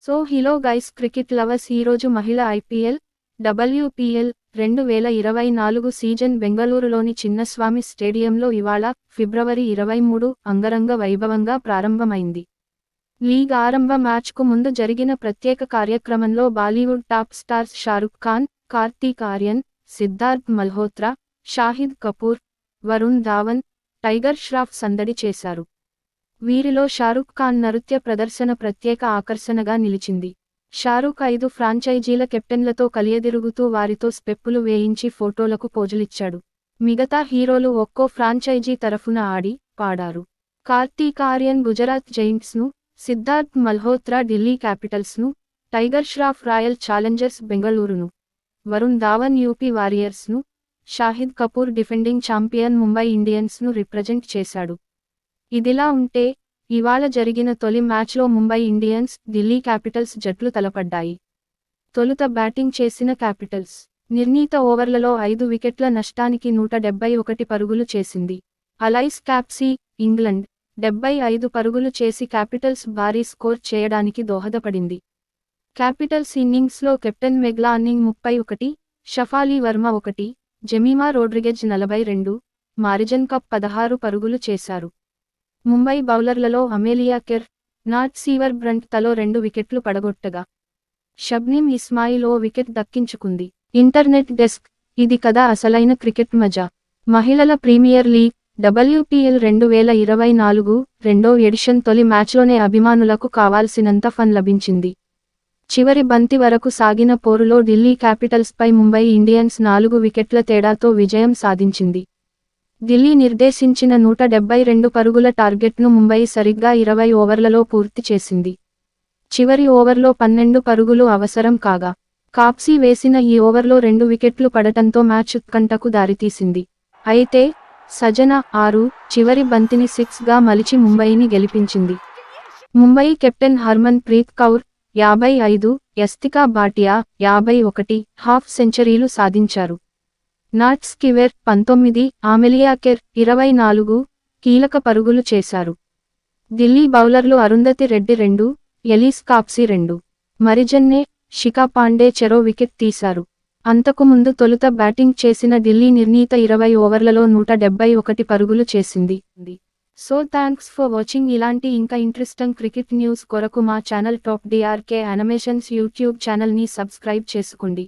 So hello guys cricket lovers ఈరోజు మహిళ IPL WPL 2024 season బెంగళూరులోని చిన్నస్వామి స్టేడియంలో ఇవాళ ఫిబ్రవరి 23 అంగరంగ వైభవంగా ప్రారంభమైంది. లీగ్ ఆరంభ మ్యాచ్కు ముందు జరిగిన ప్రత్యేక కార్యక్రమంలో Bollywood top stars Shahrukh Khan, Karthik Aryan, Siddharth Malhotra, Shahid Kapoor, Varun Dhawan, tiger Shroff సందడి చేశారు. వీరిలో షారుఖ్ ఖాన్ నృత్య ప్రదర్శన ప్రత్యేక ఆకర్షణగా నిలిచింది. షారుఖ్ 5 ఫ్రాంచైజీల కెప్టెన్లతో కలియదిరుగుతూ వారితో స్టెప్పులు వేయించి ఫోటోలకు పోజులిచ్చాడు. మిగతా హీరోలు ఒక్కో ఫ్రాంచైజీ తరఫున ఆడి, పాడారు. కార్తీక్ ఆర్యన్ గుజరాత్ జైంట్స్ను, సిద్ధార్థ్ మల్హోత్రా ఢిల్లీ క్యాపిటల్స్ను, టైగర్ ష్రాఫ్ రాయల్ ఛాలెంజర్స్ బెంగళూరును, వరుణ్ ధావన్ యూపీ వారియర్స్ను, షాహిద్ కపూర్ డిఫెండింగ్ ఛాంపియన్ ముంబై ఇండియన్స్ను రిప్రజెంట్ చేశాడు. ఇదిలా ఉంటే, ఇవాళ జరిగిన తొలి మ్యాచ్లో ముంబై ఇండియన్స్, ఢిల్లీ క్యాపిటల్స్ జట్లు తలపడ్డాయి. తొలుత బ్యాటింగ్ చేసిన క్యాపిటల్స్ నిర్ణీత ఓవర్లలో 5 వికెట్ల నష్టానికి 171 పరుగులు చేసింది. అలైస్ క్యాప్సీ, ఇంగ్లండ్ 75 పరుగులు చేసి క్యాపిటల్స్ భారీ స్కోర్ చేయడానికి దోహదపడింది. క్యాపిటల్స్ ఇన్నింగ్స్లో captain Meg Lanning 31, Shafali Verma 1, Jemimah Rodrigues 42, Marizanne Kapp 16 పరుగులు చేశారు. ముంబై బౌలర్లలో Amelia Kerr, Nat Sciver Brunt తలో 2 వికెట్లు పడగొట్టగా, షబ్నిమ్ ఇస్మాయిల్ ఓ వికెట్ దక్కించుకుంది. ఇంటర్నెట్ డెస్క్: ఇది కదా అసలైన క్రికెట్ మజా. మహిళల ప్రీమియర్ లీగ్ డబ్ల్యూపీఎల్ 2024 రెండో ఎడిషన్ తొలి మ్యాచ్లోనే అభిమానులకు కావాల్సినంత ఫన్ లభించింది. చివరి బంతి వరకు సాగిన పోరులో ఢిల్లీ క్యాపిటల్స్పై ముంబై ఇండియన్స్ 4 వికెట్ల తేడాతో విజయం సాధించింది. ఢిల్లీ నిర్దేశించిన 172 పరుగుల టార్గెట్ను ముంబై సరిగ్గా 20 ఓవర్లలో పూర్తి చేసింది. చివరి ఓవర్లో 12 పరుగులు అవసరం కాగా, కాప్సీ వేసిన ఈ ఓవర్లో 2 వికెట్లు పడటంతో మ్యాచ్ ఉత్కంఠకు దారితీసింది. అయితే, సజన 6 చివరి బంతిని 6గా మలిచి ముంబైని గెలిపించింది. ముంబై కెప్టెన్ హర్మన్ ప్రీత్ కౌర్ 55, యస్తికా భాటియా 51 హాఫ్ సెంచరీలు సాధించారు. నాట్ స్కివెర్ 19, ఆమెలియా కెర్ 24 కీలక పరుగులు చేశారు. ఢిల్లీ బౌలర్లు అరుంధతి రెడ్డి 2, ఎలీస్ కాప్సీ 2, మరిజన్నే, శిఖా పాండే చెరో వికెట్ తీశారు. అంతకుముందు తొలుత బ్యాటింగ్ చేసిన ఢిల్లీ నిర్ణీత 20 ఓవర్లలో 171 పరుగులు చేసింది. So thanks for watching. ఇలాంటి ఇంకా ఇంట్రెస్టింగ్ క్రికెట్ న్యూస్ కొరకు మా channel top DRK animations YouTube ఛానల్ని సబ్స్క్రైబ్ చేసుకోండి.